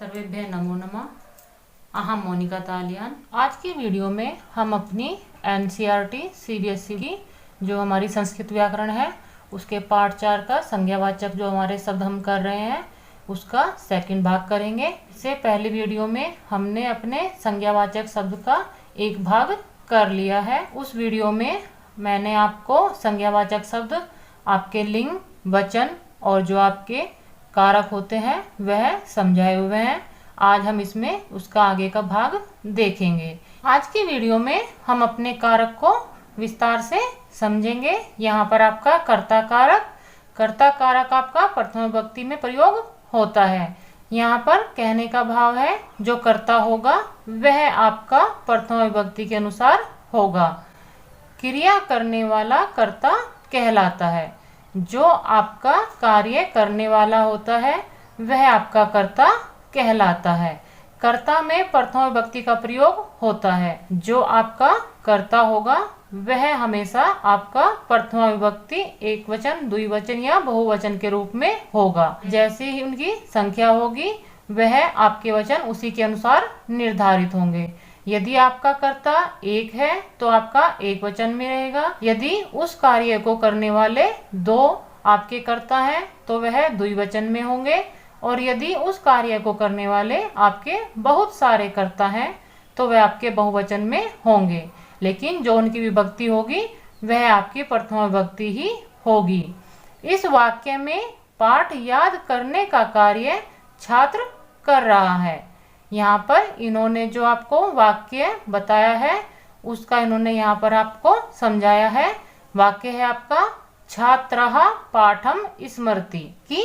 सर्वेभ्यः नमो नमः। अहम मोनिका तालियान। आज की वीडियो में हम अपनी NCERT CBSE की जो हमारी संस्कृत व्याकरण है उसके पार्ट 4 का संज्ञावाचक जो हमारे शब्द हम कर रहे हैं उसका सेकंड भाग करेंगे। इससे पहली वीडियो में हमने अपने संज्ञावाचक शब्द का एक भाग कर लिया है। उस वीडियो में मैंने आपको संज्ञावाचक शब्द, आपके लिंग, वचन और जो आपके कारक होते हैं वह समझाए हुए हैं। आज हम इसमें उसका आगे का भाग देखेंगे। आज की वीडियो में हम अपने कारक को विस्तार से समझेंगे। यहाँ पर आपका कर्ता कारक आपका प्रथम विभक्ति में प्रयोग होता है। यहाँ पर कहने का भाव है जो कर्ता होगा वह आपका प्रथम विभक्ति के अनुसार होगा। क्रिया करने वाला कर्ता कहलाता है। जो आपका कार्य करने वाला होता है वह आपका कर्ता कहलाता है। कर्ता में प्रथम विभक्ति का प्रयोग होता है। जो आपका कर्ता होगा वह हमेशा आपका प्रथम विभक्ति एक वचन, द्विवचन या बहुवचन के रूप में होगा। जैसे ही उनकी संख्या होगी वह आपके वचन उसी के अनुसार निर्धारित होंगे। यदि आपका कर्ता एक है तो आपका एक वचन में रहेगा। यदि उस कार्य को करने वाले दो आपके कर्ता हैं तो वह द्विवचन में होंगे। और यदि उस कार्य को करने वाले आपके बहुत सारे कर्ता हैं तो वह आपके बहुवचन में होंगे। लेकिन जो उनकी विभक्ति होगी वह आपकी प्रथम विभक्ति ही होगी। इस वाक्य में पाठ याद करने का कार्य छात्र कर रहा है। यहाँ पर इन्होंने जो आपको वाक्य बताया है उसका इन्होंने यहाँ पर आपको समझाया है। वाक्य है आपका छात्रः पाठम स्मरति, कि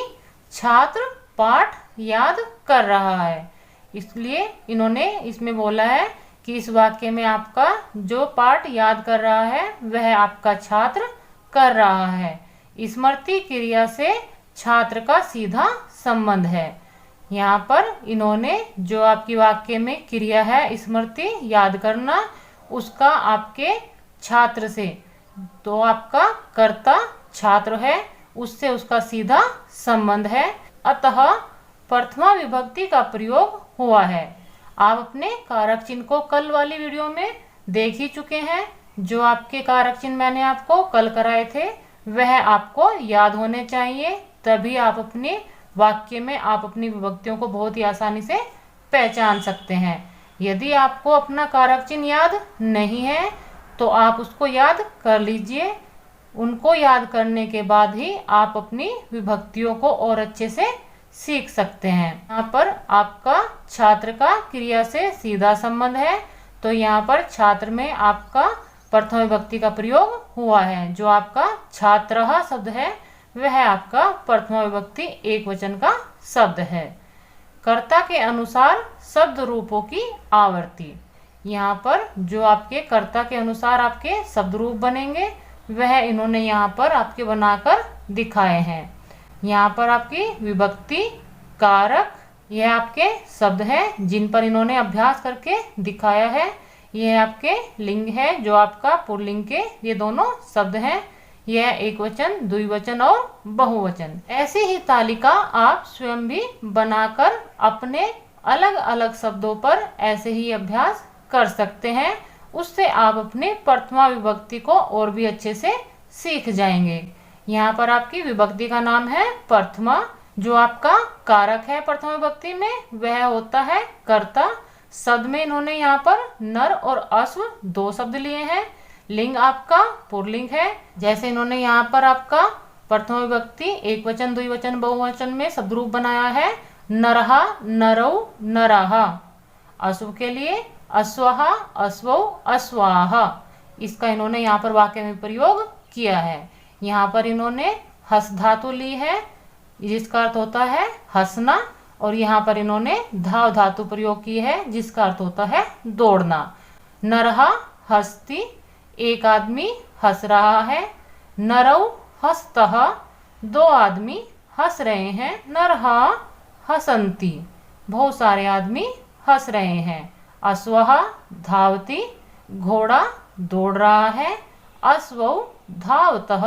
छात्र पाठ याद कर रहा है। इसलिए इन्होंने इसमें बोला है कि इस वाक्य में आपका जो पाठ याद कर रहा है वह आपका छात्र कर रहा है। स्मृति क्रिया से छात्र का सीधा संबंध है। यहाँ पर इन्होंने जो आपकी वाक्य में क्रिया है स्मृति याद करना, उसका आपके छात्र से, तो आपका कर्ता छात्र है उससे उसका सीधा संबंध है। अतः प्रथमा विभक्ति का प्रयोग हुआ है। आप अपने कारक चिन्ह को कल वाली वीडियो में देख ही चुके हैं। जो आपके कारक चिन्ह मैंने आपको कल कराए थे वह आपको याद होने चाहिए, तभी आप अपने वाक्य में आप अपनी विभक्तियों को बहुत ही आसानी से पहचान सकते हैं। यदि आपको अपना कारक चिन्ह याद नहीं है तो आप उसको याद कर लीजिए। उनको याद करने के बाद ही आप अपनी विभक्तियों को और अच्छे से सीख सकते हैं। यहाँ पर आपका छात्र का क्रिया से सीधा संबंध है तो यहाँ पर छात्र में आपका प्रथम विभक्ति का प्रयोग हुआ है। जो आपका छात्रः शब्द है वह आपका प्रथम विभक्ति एक वचन का शब्द है। कर्ता के अनुसार शब्द रूपों की आवर्ती, यहाँ पर जो आपके कर्ता के अनुसार आपके शब्द रूप बनेंगे वह इन्होंने यहाँ पर आपके बनाकर दिखाए हैं। यहाँ पर आपकी विभक्ति, कारक, यह आपके शब्द हैं जिन पर इन्होंने अभ्यास करके दिखाया है। यह आपके लिंग है जो आपका पुल्लिंग के ये दोनों शब्द हैं। यह एक वचन, द्विवचन और बहुवचन। ऐसी ही तालिका आप स्वयं भी बनाकर अपने अलग अलग शब्दों पर ऐसे ही अभ्यास कर सकते हैं। उससे आप अपने प्रथमा विभक्ति को और भी अच्छे से सीख जाएंगे। यहाँ पर आपकी विभक्ति का नाम है प्रथमा। जो आपका कारक है प्रथम विभक्ति में वह होता है कर्ता। शब्द में इन्होंने यहाँ पर नर और अश्व दो शब्द लिए हैं। लिंग आपका पुल्लिंग है। जैसे इन्होंने यहाँ पर आपका प्रथम विभक्ति एक वचन, द्विवचन, बहुवचन में शब्द रूप बनाया है। नरहा, नरौ, नराहा। अश्व के लिए अश्वः, अश्वौ, अश्वाः। इसका इन्होंने यहाँ पर वाक्य में प्रयोग किया है। यहाँ पर इन्होंने हस धातु ली है जिसका अर्थ होता है हंसना, और यहाँ पर इन्होंने धाव धातु प्रयोग की है जिसका अर्थ होता है दौड़ना। नरहा हस्ती, एक आदमी हंस रहा है। नरौ हस्तः, दो आदमी हंस रहे हैं। नरहा हसंती, बहुत सारे आदमी हंस रहे हैं। अश्वः धावती, घोड़ा दौड़ रहा है। अश्वौ धावतः,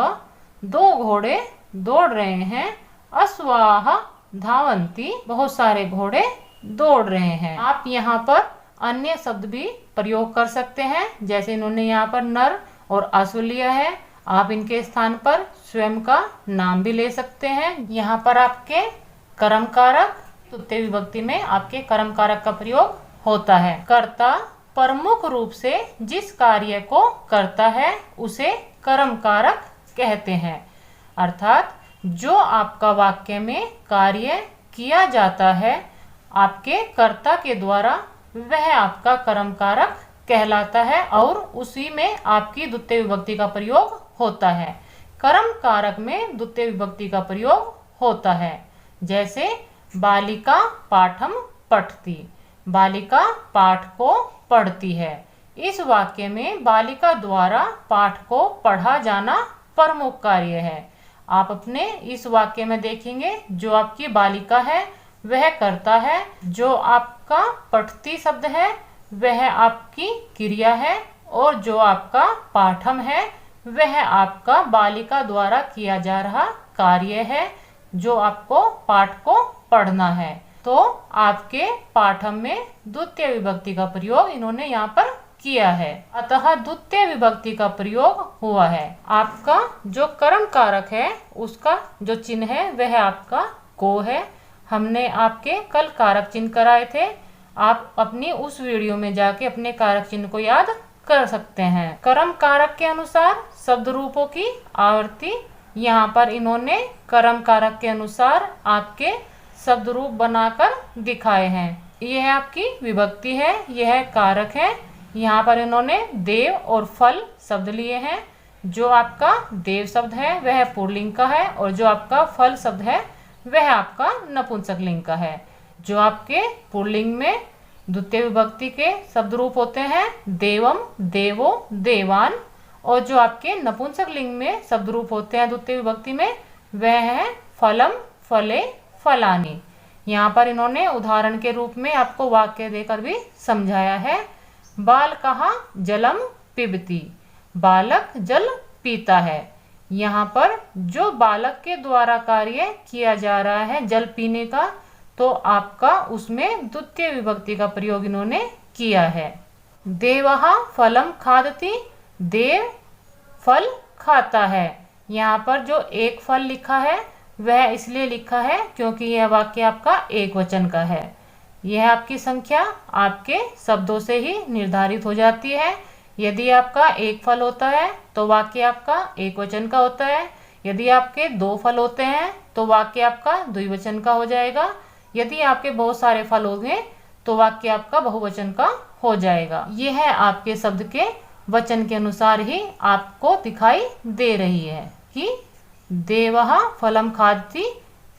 दो घोड़े दौड़ रहे हैं। अश्वाः धावंती, बहुत सारे घोड़े दौड़ रहे हैं। आप यहाँ पर अन्य शब्द भी प्रयोग कर सकते हैं, जैसे इन्होंने यहाँ पर नर और अश्व लिया है, आप इनके स्थान पर स्वयं का नाम भी ले सकते हैं। यहाँ पर आपके कर्म कारक तृतीय विभक्ति में आपके कर्म कारक का प्रयोग होता है। कर्ता प्रमुख रूप से जिस कार्य को करता है उसे कर्म कारक कहते हैं। अर्थात जो आपका वाक्य में कार्य किया जाता है आपके कर्ता के द्वारा, वह आपका कर्म कारक कहलाता है और उसी में आपकी द्वितीय विभक्ति का प्रयोग होता है। कर्म कारक में द्वितीय विभक्ति का प्रयोग होता है। जैसे बालिका पाठम पठती, बालिका पाठ को पढ़ती है। इस वाक्य में बालिका द्वारा पाठ को पढ़ा जाना प्रमुख कार्य है। आप अपने इस वाक्य में देखेंगे जो आपकी बालिका है वह करता है, जो आपका पठती शब्द है वह आपकी क्रिया है, और जो आपका पाठम है वह आपका बालिका द्वारा किया जा रहा कार्य है, जो आपको पाठ को पढ़ना है। तो आपके पाठम में द्वितीय विभक्ति का प्रयोग इन्होंने यहाँ पर किया है, अतः द्वितीय विभक्ति का प्रयोग हुआ है। आपका जो कर्म कारक है उसका जो चिन्ह है वह आपका को है। हमने आपके कल कारक चिन्ह कराए थे, आप अपनी उस वीडियो में जाके अपने कारक चिन्ह को याद कर सकते हैं। कर्म कारक के अनुसार शब्द रूपों की आवृत्ति, यहाँ पर इन्होंने कर्म कारक के अनुसार आपके शब्द रूप बनाकर दिखाए हैं। यह आपकी विभक्ति है, यह कारक है। यहाँ पर इन्होंने देव और फल शब्द लिए हैं। जो आपका देव शब्द है वह पुल्लिंग का है, और जो आपका फल शब्द है वह आपका नपुंसकलिंग का है। जो आपके पुल्लिंग में द्वितीय विभक्ति के शब्द रूप होते हैं देवम, देवो, देवान, और जो आपके नपुंसकलिंग में शब्द रूप होते हैं द्वितीय विभक्ति में वह है फलम, फले, फलानी। यहाँ पर इन्होंने उदाहरण के रूप में आपको वाक्य देकर भी समझाया है। बाल कहा जलम पिबती, बालक जल पीता है। यहाँ पर जो बालक के द्वारा कार्य किया जा रहा है जल पीने का, तो आपका उसमें द्वितीय विभक्ति का प्रयोग इन्होंने किया है। देवहा फलम खादती, देव फल खाता है। यहाँ पर जो एक फल लिखा है वह इसलिए लिखा है क्योंकि यह वाक्य आपका एक वचन का है। यह आपकी संख्या आपके शब्दों से ही निर्धारित हो जाती है। यदि आपका एक फल होता है तो वाक्य आपका एक वचन का होता है। यदि आपके दो फल होते हैं तो वाक्य आपका द्विवचन का हो जाएगा। यदि आपके बहुत सारे फल होंगे तो वाक्य आपका बहुवचन का हो जाएगा। यह है आपके शब्द के वचन के अनुसार ही आपको दिखाई दे रही है कि देवहा फलम खादती।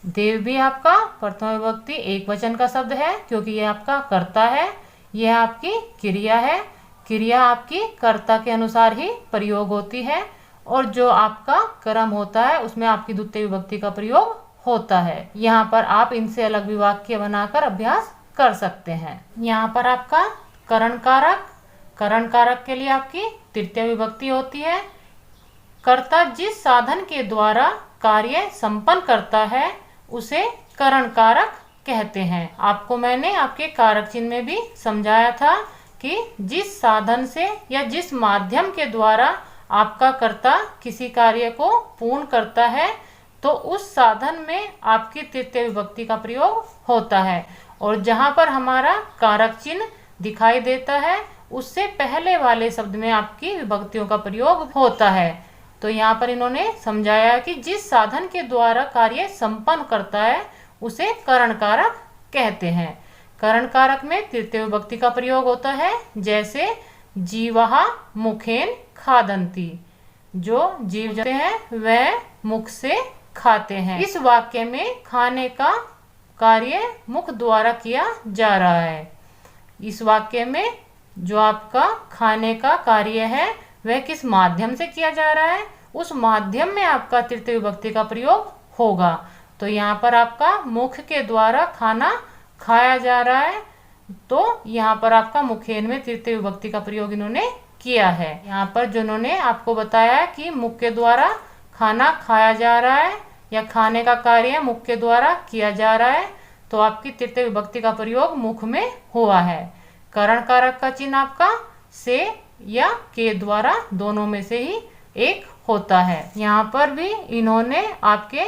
देव भी आपका प्रथम विभक्ति एक वचन का शब्द है क्योंकि यह आपका कर्ता है। यह आपकी क्रिया है। क्रिया आपकी कर्ता के अनुसार ही प्रयोग होती है, और जो आपका कर्म होता है उसमें आपकी द्वितीय विभक्ति का प्रयोग होता है। यहाँ पर आप इनसे अलग भी वाक्य बनाकर अभ्यास कर सकते हैं। यहाँ पर आपका करण कारक, करण कारक के लिए आपकी तृतीय विभक्ति होती है। कर्ता जिस साधन के द्वारा कार्य संपन्न करता है उसे करण कारक कहते हैं। आपको मैंने आपके कारक चिन्ह में भी समझाया था कि जिस साधन से या जिस माध्यम के द्वारा आपका कर्ता किसी कार्य को पूर्ण करता है तो उस साधन में आपकी तृतीय विभक्ति का प्रयोग होता है, और जहाँ पर हमारा कारक चिन्ह दिखाई देता है उससे पहले वाले शब्द में आपकी विभक्तियों का प्रयोग होता है। तो यहाँ पर इन्होंने समझाया कि जिस साधन के द्वारा कार्य संपन्न करता है उसे करण कारक कहते हैं। करण कारक में तृतीय विभक्ति का प्रयोग होता है, जैसे जीवहा मुखेन खादंती, जो जीव जाते हैं वह मुख से खाते हैं। इस वाक्य में खाने का कार्य मुख द्वारा किया जा रहा है। इस वाक्य में जो आपका खाने का कार्य है वह किस माध्यम से किया जा रहा है, उस माध्यम में आपका तृतीय विभक्ति का प्रयोग होगा। तो यहाँ पर आपका मुख के द्वारा खाना खाया जा रहा है, तो यहाँ पर आपका मुखेन में तृतीय विभक्ति का प्रयोग इन्होंने किया है। यहाँ पर जो इन्होंने आपको बताया कि मुख के द्वारा खाना खाया जा रहा है या खाने का कार्य मुख के द्वारा किया जा रहा है, तो आपकी तृतीय विभक्ति का प्रयोग मुख में हुआ है। करण कारक का चिन्ह आपका से या के द्वारा दोनों में से ही एक होता है। यहाँ पर भी इन्होंने आपके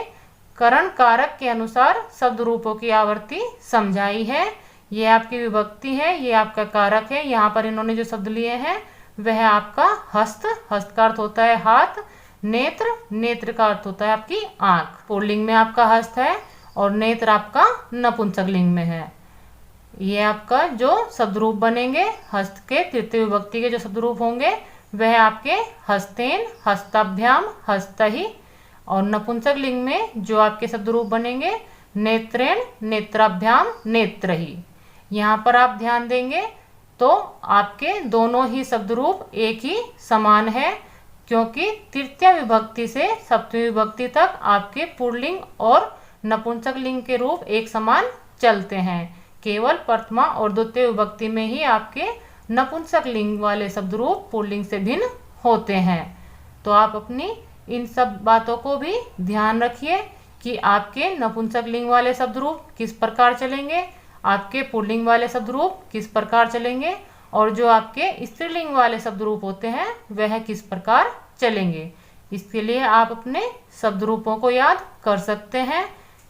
करण कारक के अनुसार शब्द रूपों की आवृत्ति समझाई है। ये आपकी विभक्ति है, ये आपका कारक है। यहाँ पर इन्होंने जो शब्द लिए हैं वह आपका हस्त, हस्त का अर्थ होता है हाथ, नेत्र, नेत्र का अर्थ होता है आपकी आंख। पुल्लिंग में आपका हस्त है और नेत्र आपका नपुंसकलिंग में है। ये आपका जो शब्द रूप बनेंगे, हस्त के तृतीय विभक्ति के जो शब्द रूप होंगे वह आपके हस्तेन, हस्ताभ्याम, हस्तहि, और नपुंसकलिंग में जो आपके शब्द रूप बनेंगे नेत्रेण, नेत्राभ्याम, नेत्रहि। यहाँ पर आप ध्यान देंगे तो आपके दोनों ही शब्द रूप एक ही समान है, क्योंकि तृतीय विभक्ति से सप्तमी विभक्ति तक आपके पुल्लिंग और नपुंसकलिंग के रूप एक समान चलते हैं। केवल प्रथमा और द्वितीय विभक्ति में ही आपके नपुंसकलिंग वाले शब्द रूप पुल्लिंग से भिन्न होते हैं। तो आप अपनी इन सब बातों को भी ध्यान रखिए कि आपके नपुंसकलिंग वाले शब्द रूप किस प्रकार चलेंगे, आपके पुल्लिंग वाले शब्द रूप किस प्रकार चलेंगे, और जो आपके स्त्रीलिंग वाले शब्द रूप होते हैं वह किस प्रकार चलेंगे। इसके लिए आप अपने शब्द रूपों को याद कर सकते हैं,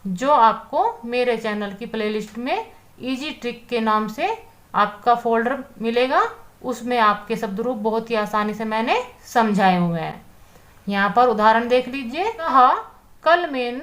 जो आपको मेरे चैनल की प्लेलिस्ट में इजी ट्रिक के नाम से आपका फोल्डर मिलेगा। उसमें आपके शब्द रूप बहुत ही आसानी से मैंने समझाए हुए हैं। यहाँ पर उदाहरण देख लीजिए। कहा कलमेन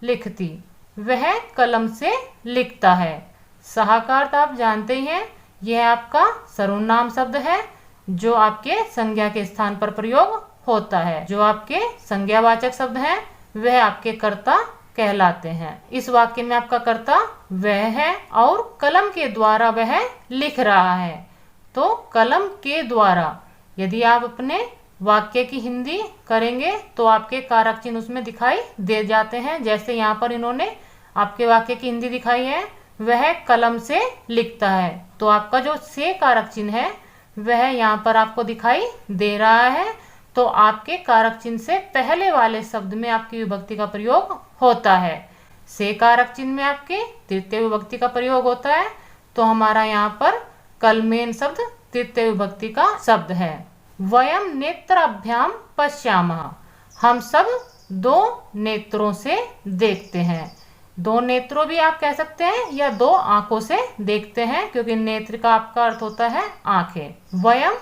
लिखती, वह कलम से लिखता है। सहा का अर्थ आप जानते ही हैं, यह आपका सर्वनाम शब्द है जो आपके संज्ञा के स्थान पर प्रयोग होता है। जो आपके संज्ञावाचक शब्द हैं वह आपके कर्ता कहलाते हैं। इस वाक्य में आपका कर्ता वह है और कलम के द्वारा वह लिख रहा है। तो कलम के द्वारा, यदि आप अपने वाक्य की हिंदी करेंगे तो आपके कारक चिन्ह उसमें दिखाई दे जाते हैं। जैसे यहाँ पर इन्होंने आपके वाक्य की हिंदी दिखाई है, वह कलम से लिखता है, तो आपका जो से कारक चिन्ह है वह यहाँ पर आपको दिखाई दे रहा है। तो आपके कारक चिन्ह से पहले वाले शब्द में आपकी विभक्ति का प्रयोग होता है। से कारक चिन्ह में आपके तृतीय विभक्ति का प्रयोग होता है। तो हमारा यहाँ पर कलमेन शब्द तृतीय विभक्ति का शब्द है। वयम नेत्राभ्याम पश्यामः, हम सब दो नेत्रों से देखते हैं। दो नेत्रों भी आप कह सकते हैं या दो आंखों से देखते हैं, क्योंकि नेत्र का आपका अर्थ होता है आंखें। वयम,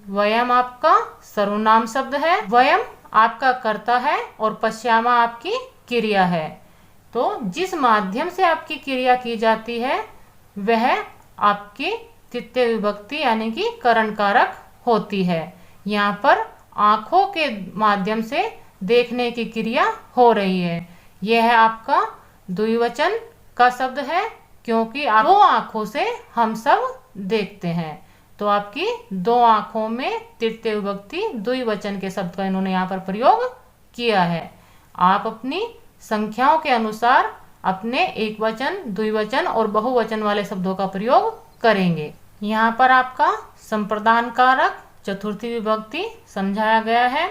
वयम आपका सर्वनाम शब्द है। वयम आपका कर्ता है और पश्यामा आपकी क्रिया है। तो जिस माध्यम से आपकी क्रिया की जाती है वह आपकी तृतीय विभक्ति यानी कि करण कारक होती है। यहाँ पर आंखों के माध्यम से देखने की क्रिया हो रही है। यह है आपका द्विवचन का शब्द है, क्योंकि दो आंखों से हम सब देखते हैं। तो आपकी दो आंखों में तृतीय विभक्ति द्विवचन के शब्द का इन्होंने यहाँ पर प्रयोग किया है। आप अपनी संख्याओं के अनुसार अपने एक वचन, द्विवचन और बहुवचन वाले शब्दों का प्रयोग करेंगे। यहाँ पर आपका संप्रदान कारक चतुर्थी विभक्ति समझाया गया है।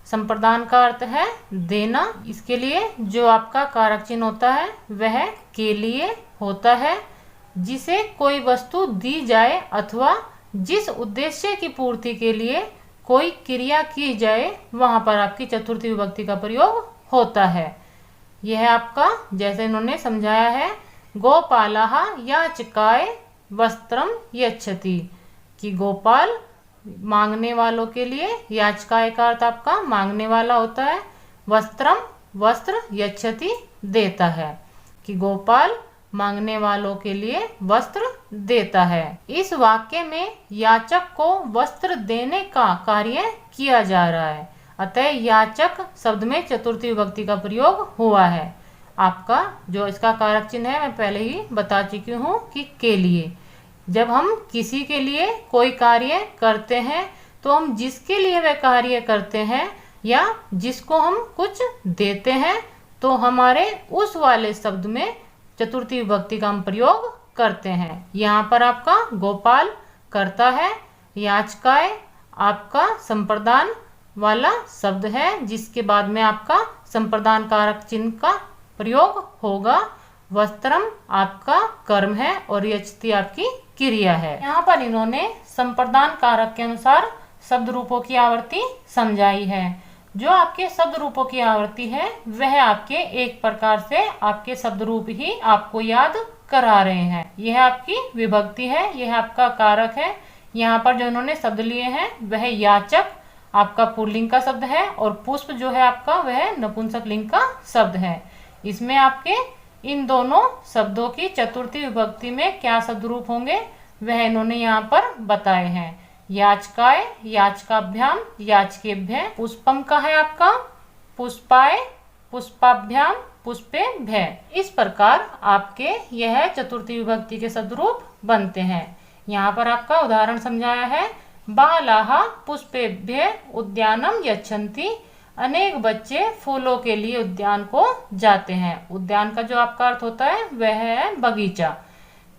संप्रदान का अर्थ है देना। इसके लिए जो आपका कारक चिन्ह होता है वह के लिए होता है। जिसे कोई वस्तु दी जाए अथवा जिस उद्देश्य की पूर्ति के लिए कोई क्रिया की जाए वहां पर आपकी चतुर्थी विभक्ति का प्रयोग होता है। यह आपका जैसे इन्होंने समझाया है, गोपालः याचकाय वस्त्रम यच्छति, कि गोपाल मांगने वालों के लिए, याचकाय का अर्थ आपका मांगने वाला होता है, वस्त्रम वस्त्र, यच्छति देता है, कि गोपाल मांगने वालों के लिए वस्त्र देता है। इस वाक्य में याचक को वस्त्र देने का कार्य किया जा रहा है, अतः याचक शब्द में चतुर्थी विभक्ति का प्रयोग हुआ है। आपका जो इसका कारक चिन्ह है मैं पहले ही बता चुकी हूँ कि के लिए। जब हम किसी के लिए कोई कार्य करते हैं तो हम जिसके लिए वह कार्य करते हैं या जिसको हम कुछ देते हैं तो हमारे उस वाले शब्द में चतुर्थी विभक्ति का हम प्रयोग करते हैं। यहाँ पर आपका गोपाल करता है, याचकाय आपका संप्रदान वाला शब्द है जिसके बाद में आपका संप्रदान कारक चिन्ह का प्रयोग होगा। वस्त्रम आपका कर्म है और यच्छति आपकी क्रिया है। यहाँ पर इन्होंने संप्रदान कारक के अनुसार शब्द रूपों की आवर्ती समझाई है। जो आपके शब्द रूपों की आवर्ती है वह आपके एक प्रकार से आपके शब्द रूप ही आपको याद करा रहे हैं। यह आपकी विभक्ति है, यह आपका कारक है। यहाँ पर जो इन्होंने शब्द लिए हैं वह याचक आपका पुल्लिंग का शब्द है और पुष्प जो है आपका वह नपुंसक लिंग का शब्द है। इसमें आपके इन दोनों शब्दों की चतुर्थी विभक्ति में क्या शब्द रूप होंगे वह इन्होंने यहाँ पर बताए हैं। याचकाय, याचकाभ्याम, याचकेभ्य। पुष्पम का है आपका पुष्पाय, पुष्पाभ्याम, पुष्पेभ्य। इस प्रकार आपके यह चतुर्थी विभक्ति के शब्द रूप बनते हैं। यहाँ पर आपका उदाहरण समझाया है। बालाहा पुष्पेभ्य उद्यानम यच्छन्ति। अनेक बच्चे फूलों के लिए उद्यान को जाते हैं। उद्यान का जो आपका अर्थ होता है वह है बगीचा,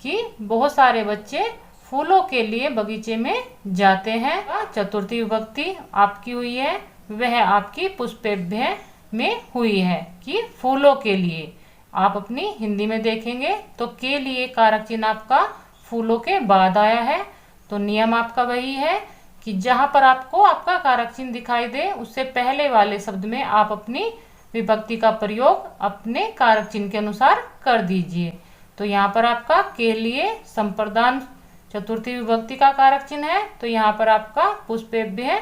कि बहुत सारे बच्चे फूलों के लिए बगीचे में जाते हैं। चतुर्थी विभक्ति आपकी हुई है वह आपकी पुष्पेभ्य में हुई है कि फूलों के लिए। आप अपनी हिंदी में देखेंगे तो के लिए कारक चिन्ह आपका फूलों के बाद आया है। तो नियम आपका वही है कि जहां पर आपको आपका कारक चिन्ह दिखाई दे उससे पहले वाले शब्द में आप अपनी विभक्ति का प्रयोग अपने कारक चिन्ह के अनुसार कर दीजिए। तो यहाँ पर आपका के लिए संप्रदान चतुर्थी विभक्ति का कारक चिन्ह है, तो यहाँ पर आपका पुष्पेभ्य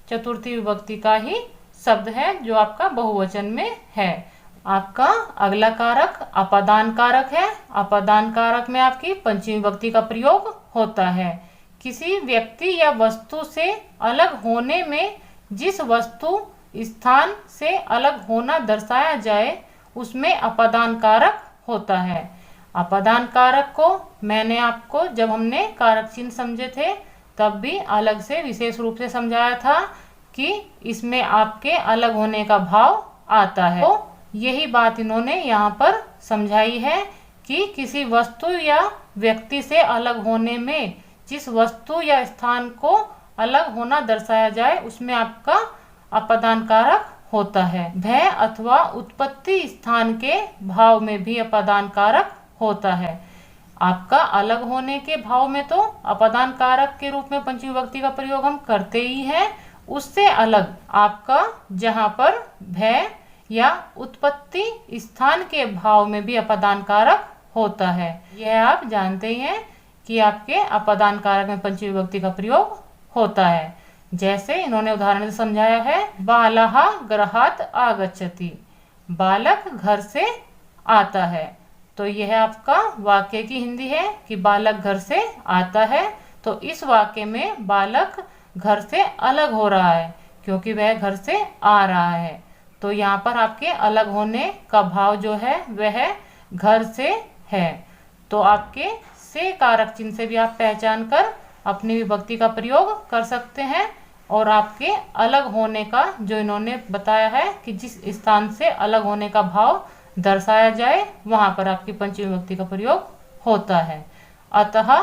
चतुर्थी विभक्ति का ही शब्द है जो आपका बहुवचन में है। आपका अगला कारक अपादान कारक है। अपादान कारक में आपकी पंचमी विभक्ति का प्रयोग होता है। किसी व्यक्ति या वस्तु से अलग होने में जिस वस्तु स्थान से अलग होना दर्शाया जाए उसमें अपादान कारक होता है। अपादान कारक को मैंने आपको जब हमने कारक चिन्ह समझे थे तब भी अलग से विशेष रूप से समझाया था कि इसमें आपके अलग होने का भाव आता है। तो यही बात इन्होंने यहाँ पर समझाई है कि किसी वस्तु या व्यक्ति से अलग होने में जिस वस्तु या स्थान को अलग होना दर्शाया जाए उसमें आपका अपादान कारक होता है। भय अथवा उत्पत्ति स्थान के भाव में भी अपादान कारक होता है। आपका अलग होने के भाव में तो अपादान कारक के रूप में पंचमी विभक्ति का प्रयोग हम करते ही हैं। उससे अलग आपका जहां पर भय या उत्पत्ति स्थान के भाव में भी अपादान कारक होता है। यह आप जानते ही हैं कि आपके अपादान कारक में पंचमी विभक्ति का प्रयोग होता है। जैसे इन्होंने उदाहरण से समझाया है, बालहा गृहात् आगच्छति, बालक घर से आता है। तो यह आपका वाक्य की हिंदी है कि बालक घर से आता है। तो इस वाक्य में बालक घर से अलग हो रहा है क्योंकि वह घर से आ रहा है। तो यहाँ पर आपके अलग होने का भाव जो है वह घर से है। तो आपके से कारक चिन्ह से भी आप पहचान कर अपनी विभक्ति का प्रयोग कर सकते हैं। और आपके अलग होने का जो इन्होंने बताया है कि जिस स्थान से अलग होने का भाव दर्शाया जाए वहां पर आपकी पंचमी विभक्ति का प्रयोग होता है। अतः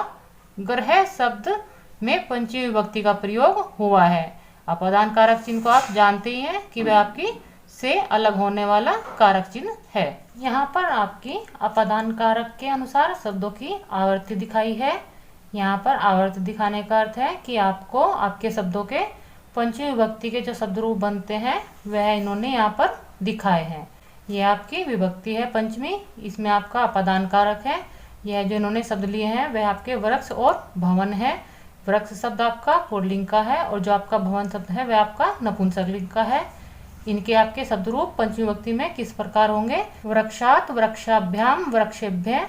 ग्रह शब्द में पंचमी विभक्ति का प्रयोग हुआ है। अपादान कारक चिन्ह को आप जानते ही हैं कि वह आपकी से अलग होने वाला कारक चिन्ह है। यहाँ पर आपकी अपादान कारक के अनुसार शब्दों की आवर्ती दिखाई है। यहाँ पर आवर्ती दिखाने का अर्थ है कि आपको आपके शब्दों के पंचमी विभक्ति के जो शब्द रूप बनते हैं वह इन्होंने यहाँ पर दिखाए हैं। यह आपकी विभक्ति है पंचमी, इसमें आपका अपादान कारक है। यह जो इन्होंने शब्द लिए हैं वह आपके वृक्ष और भवन है। वृक्ष शब्द आपका पुल्लिंग का है और जो आपका भवन शब्द है वह आपका नपुंसक लिंग का है। इनके आपके शब्द रूप पंचमी विभक्ति में किस प्रकार होंगे? वृक्षात, वृक्षाभ्याम, वृक्षेभ्य।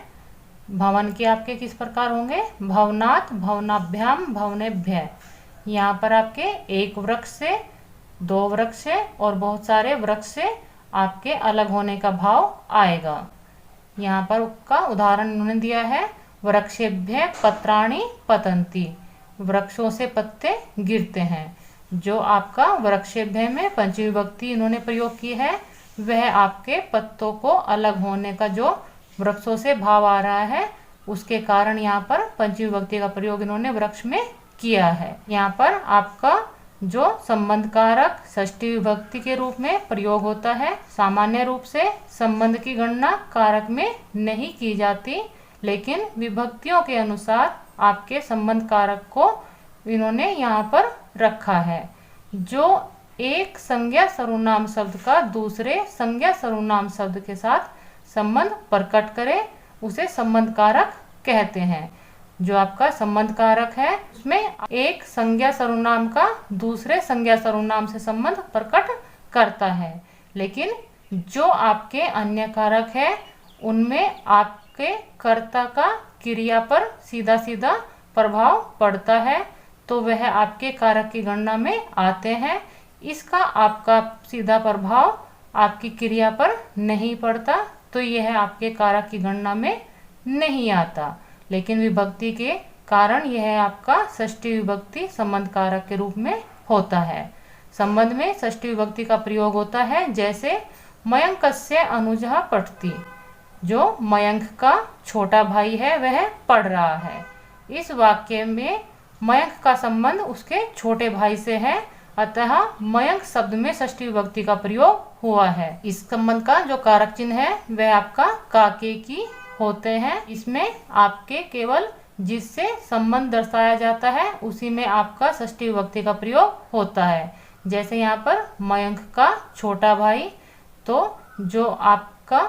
भवन के आपके किस प्रकार होंगे? भवनात्, भवनाभ्याम, भवनेभ्य। यहाँ पर आपके एक वृक्ष से, दो वृक्ष से और बहुत सारे वृक्ष से आपके अलग होने का भाव आएगा। यहाँ पर का उदाहरण उन्होंने दिया है, वृक्षेभ्य पत्राणि पतन्ति, वृक्षों से पत्ते गिरते हैं। जो आपका वृक्षेभ्य में पंचमी विभक्ति इन्होंने प्रयोग की है वह आपके पत्तों को अलग होने का जो वृक्षों से भाव आ रहा है उसके कारण यहाँ पर पंचमी विभक्ति का प्रयोग इन्होंने वृक्ष में किया है। यहाँ पर आपका जो संबंध कारक षष्ठी विभक्ति के रूप में प्रयोग होता है। सामान्य रूप से संबंध की गणना कारक में नहीं की जाती, लेकिन विभक्तियों के अनुसार आपके संबंध कारक को इन्होंने यहाँ पर रखा है। जो एक संज्ञा सर्वनाम शब्द का दूसरे संज्ञा सर्वनाम शब्द के साथ संबंध प्रकट करे उसे संबंध कारक कहते हैं। जो आपका संबंध कारक है उसमें एक संज्ञा सर्वनाम का दूसरे संज्ञा सर्वनाम से संबंध प्रकट करता है, लेकिन जो आपके अन्य कारक है उनमें आपके कर्ता का क्रिया पर सीधा सीधा प्रभाव पड़ता है, तो वह आपके कारक की गणना में आते हैं। इसका आपका सीधा प्रभाव आपकी क्रिया पर नहीं पड़ता, तो यह आपके कारक की गणना में नहीं आता। लेकिन विभक्ति के कारण यह आपका षष्ठी विभक्ति संबंध कारक के रूप में होता है। संबंध में षष्ठी विभक्ति का प्रयोग होता है, जैसे मयंकस्य अनुजः पठति। जो मयंक का छोटा भाई है वह पढ़ रहा है। इस वाक्य में मयंक का संबंध उसके छोटे भाई से है, अतः मयंक शब्द में षष्ठी विभक्ति का प्रयोग हुआ है। इस संबंध का जो कारक चिन्ह है वह आपका काके की होते हैं। इसमें आपके केवल जिससे संबंध दर्शाया जाता है उसी में आपका षष्ठी विभक्ति का प्रयोग होता है। जैसे यहाँ पर मयंक का छोटा भाई, तो जो आपका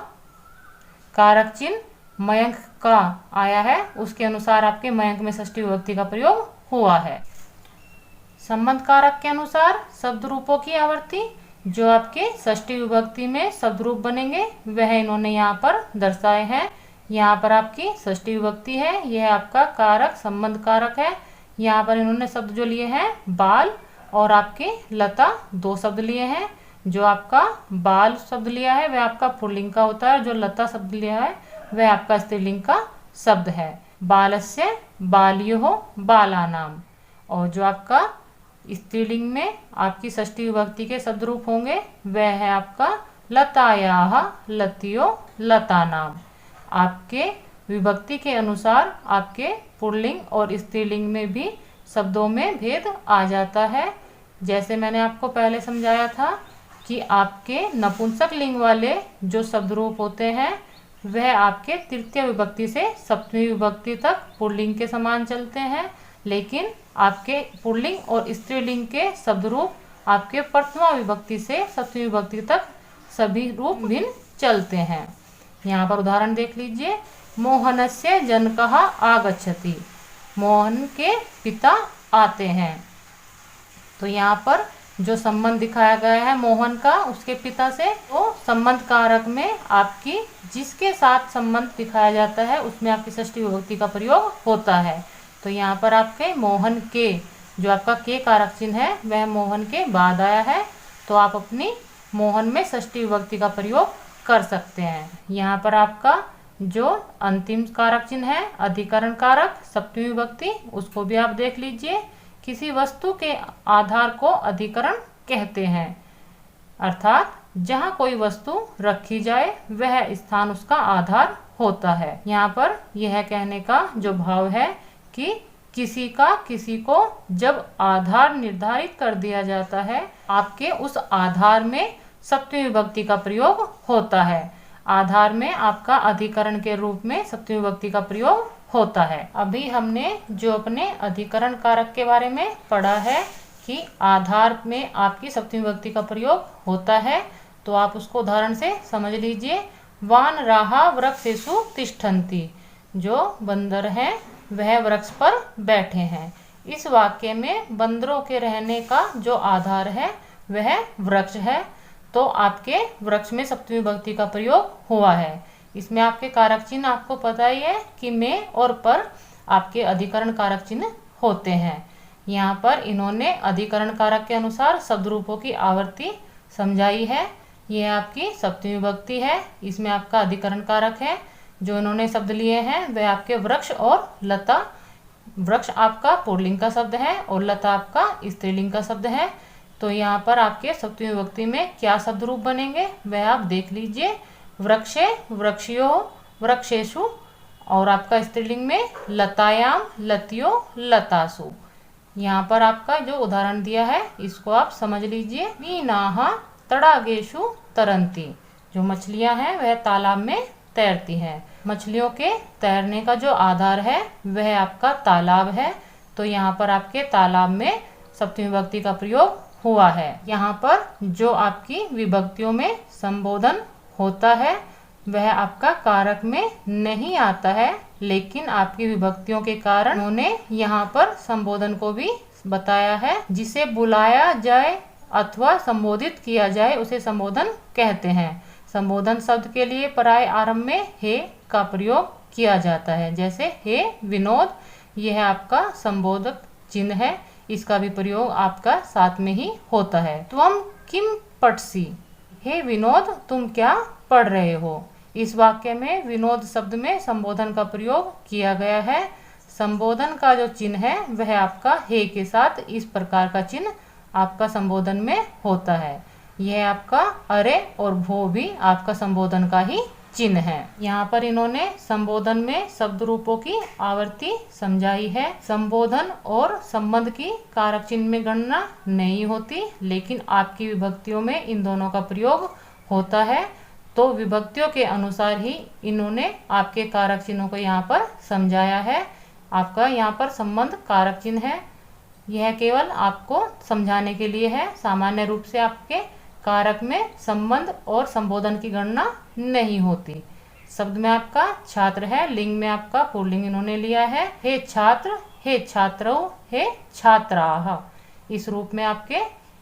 कारक चिन्ह मयंक का आया है उसके अनुसार आपके मयंक में षष्ठी विभक्ति का प्रयोग हुआ है। संबंध कारक के अनुसार शब्द रूपों की आवर्ती जो आपके षष्ठी विभक्ति में शब्द रूप बनेंगे वह इन्होंने यहाँ पर दर्शाए हैं। यहाँ पर आपकी षष्ठी विभक्ति है, यह आपका कारक संबंध कारक है। यहाँ पर इन्होंने शब्द जो लिए हैं बाल और आपके लता, दो शब्द लिए हैं। जो आपका बाल शब्द लिया है वह आपका पुल्लिंग का होता है, जो लता शब्द लिया है वह आपका स्त्रीलिंग का शब्द है। बालस्य बाल्योः बालानाम। और जो आपका स्त्रीलिंग में आपकी षष्ठी विभक्ति के शब्द रूप होंगे वह है आपका लतायाः लतियो लतानाम। आपके विभक्ति के अनुसार आपके पुल्लिंग और स्त्रीलिंग में भी शब्दों में भेद आ जाता है। जैसे मैंने आपको पहले समझाया था कि आपके नपुंसक लिंग वाले जो शब्द रूप होते हैं वह आपके तृतीय विभक्ति से सप्तमी विभक्ति तक पुल्लिंग के समान चलते हैं, लेकिन आपके पुल्लिंग और स्त्रीलिंग के शब्द रूप आपके प्रथमा विभक्ति से सप्तमी विभक्ति तक सभी रूप भिन्न चलते हैं। यहाँ पर उदाहरण देख लीजिए। मोहनस्य जनकः आगच्छति। मोहन के पिता आते हैं। तो यहाँ पर जो संबंध दिखाया गया है मोहन का उसके पिता से, तो संबंध कारक में आपकी जिसके साथ संबंध दिखाया जाता है उसमें आपकी षष्ठी विभक्ति का प्रयोग होता है। तो यहाँ पर आपके मोहन के जो आपका के कारक चिन्ह है वह मोहन के बाद आया है, तो आप अपनी मोहन में षष्ठी विभक्ति का प्रयोग कर सकते हैं। यहाँ पर आपका जो अंतिम कारक चिन्ह है अधिकरण कारक सप्तमी विभक्ति, उसको भी आप देख लीजिए। किसी वस्तु के आधार को अधिकरण कहते हैं, अर्थात जहाँ कोई वस्तु रखी जाए वह स्थान उसका आधार होता है। यहाँ पर यह कहने का जो भाव है कि किसी को जब आधार निर्धारित कर दिया जाता है आपके उस आधार में सप्तमी विभक्ति का प्रयोग होता है। आधार में आपका अधिकरण के रूप में सप्तमी विभक्ति का प्रयोग होता है। अभी हमने जो अपने अधिकरण कारक के बारे में पढ़ा है कि आधार में आपकी सप्तमी विभक्ति का प्रयोग होता है, तो आप उसको उदाहरण से समझ लीजिए। वानराः वृक्षेषु तिष्ठन्ति। जो बंदर हैं वह वृक्ष पर बैठे हैं। इस वाक्य में बंदरों के रहने का जो आधार है वह वृक्ष है, तो आपके वृक्ष में सप्तमी विभक्ति का प्रयोग हुआ है। इसमें आपके कारक चिन्ह आपको पता ही है कि में और पर आपके अधिकरण कारक चिन्ह होते हैं। यहाँ पर इन्होंने अधिकरण कारक के अनुसार शब्द रूपों की आवर्ती समझाई है। यह आपकी सप्तमी विभक्ति है, इसमें आपका अधिकरण कारक है। जो इन्होंने शब्द लिए हैं वह आपके वृक्ष और लता। वृक्ष आपका पुल्लिंग का शब्द है और लता आपका स्त्रीलिंग का शब्द है। तो यहाँ पर आपके सप्तमी विभक्ति में क्या शब्द रूप बनेंगे वह आप देख लीजिए। वृक्षे वृक्षयोः वृक्षेषु, और आपका स्त्रीलिंग में लतायाम लतियो लतासु। यहाँ पर आपका जो उदाहरण दिया है इसको आप समझ लीजिए। मीनाहा तड़ागेशु तरंती, जो मछलियां हैं वह तालाब में तैरती हैं। मछलियों के तैरने का जो आधार है वह आपका तालाब है, तो यहाँ पर आपके तालाब में सप्तमी विभक्ति का प्रयोग हुआ है। यहाँ पर जो आपकी विभक्तियों में संबोधन होता है वह आपका कारक में नहीं आता है, लेकिन आपकी विभक्तियों के कारण उन्होंने यहाँ पर संबोधन को भी बताया है। जिसे बुलाया जाए अथवा संबोधित किया जाए उसे संबोधन कहते हैं। संबोधन शब्द के लिए पराय आरंभ में हे का प्रयोग किया जाता है, जैसे हे विनोद, यह आपका संबोधक चिन्ह है, इसका भी प्रयोग आपका साथ में ही होता है। त्वम किम पठसी, हे विनोद तुम क्या पढ़ रहे हो। इस वाक्य में विनोद शब्द में संबोधन का प्रयोग किया गया है। संबोधन का जो चिन्ह है वह आपका हे के साथ इस प्रकार का चिन्ह आपका संबोधन में होता है। यह आपका अरे और भो भी आपका संबोधन का ही चिन्ह है। यहाँ पर इन्होंने संबोधन में शब्द रूपों की आवर्ती समझाई है। संबोधन और संबंध की कारक चिन्ह में गणना नहीं होती, लेकिन आपकी विभक्तियों में इन दोनों का प्रयोग होता है। तो विभक्तियों के अनुसार ही इन्होंने आपके कारक चिन्हों को यहाँ पर समझाया है। आपका यहाँ पर संबंध कारक चिन्ह है, यह केवल आपको समझाने के लिए है। सामान्य रूप से आपके कारक में संबंध और संबोधन की गणना नहीं होती। शब्द में आपका छात्र है, लिंग में आपका पुल्लिंग इन्होंने लिया है। हे छात्र, हे छात्रौ, हे छात्राः, इस रूप में आपके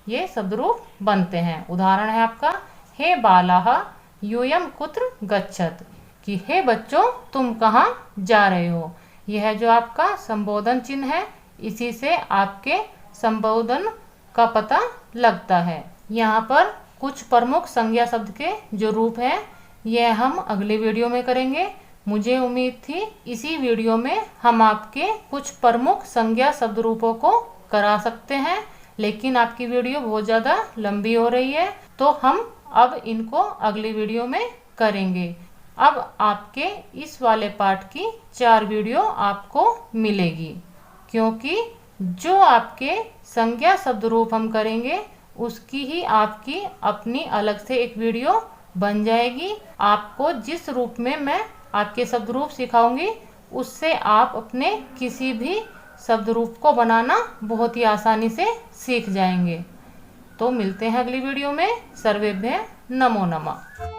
ये शब्द रूप बनते हैं। उदाहरण है आपका हे बालाः यूयं कुत्र गच्छत, कि हे बच्चों तुम कहाँ जा रहे हो। यह जो आपका संबोधन चिन्ह है इसी से आपके संबोधन का पता लगता है। यहाँ पर कुछ प्रमुख संज्ञा शब्द के जो रूप हैं यह हम अगले वीडियो में करेंगे। मुझे उम्मीद थी इसी वीडियो में हम आपके कुछ प्रमुख संज्ञा शब्द रूपों को करा सकते हैं, लेकिन आपकी वीडियो बहुत ज़्यादा लंबी हो रही है, तो हम अब इनको अगली वीडियो में करेंगे। अब आपके इस वाले पार्ट की 4 वीडियो आपको मिलेगी, क्योंकि जो आपके संज्ञा शब्द रूप हम करेंगे उसकी ही आपकी अपनी अलग से एक वीडियो बन जाएगी। आपको जिस रूप में मैं आपके शब्द रूप सिखाऊंगी उससे आप अपने किसी भी शब्द रूप को बनाना बहुत ही आसानी से सीख जाएंगे। तो मिलते हैं अगली वीडियो में। सर्वेभ्यः नमो नमः।